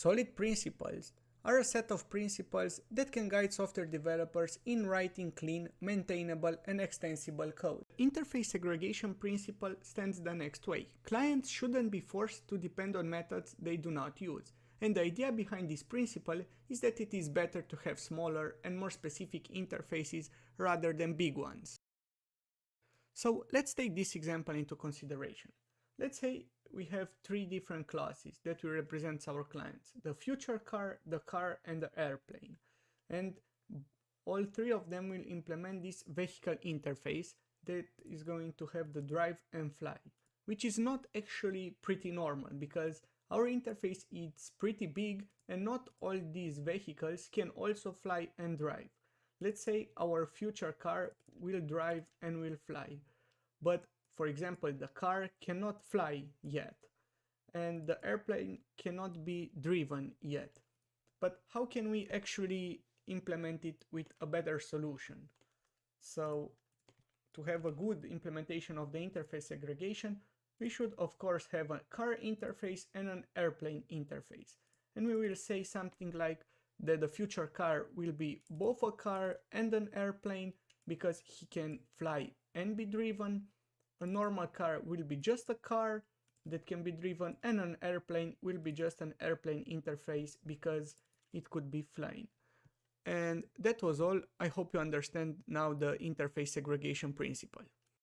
Solid principles are a set of principles that can guide software developers in writing clean, maintainable, and extensible code. Interface segregation principle stands the next way. Clients shouldn't be forced to depend on methods they do not use. And the idea behind this principle is that it is better to have smaller and more specific interfaces rather than big ones. So let's take this example into consideration. Let's say we have three different classes that will represent our clients: the future car, the car, and the airplane. And all three of them will implement this vehicle interface that is going to have the drive and fly, which is not actually pretty normal because our interface is pretty big and not all these vehicles can also fly and drive. Let's say our future car will drive and will fly, but for example, the car cannot fly yet, and the airplane cannot be driven yet. But how can we actually implement it with a better solution? So, to have a good implementation of the interface segregation, we should of course have a car interface and an airplane interface. And we will say something like that the future car will be both a car and an airplane because he can fly and be driven. A normal car will be just a car that can be driven, and an airplane will be just an airplane interface because it could be flying. And that was all. I hope you understand now the interface segregation principle.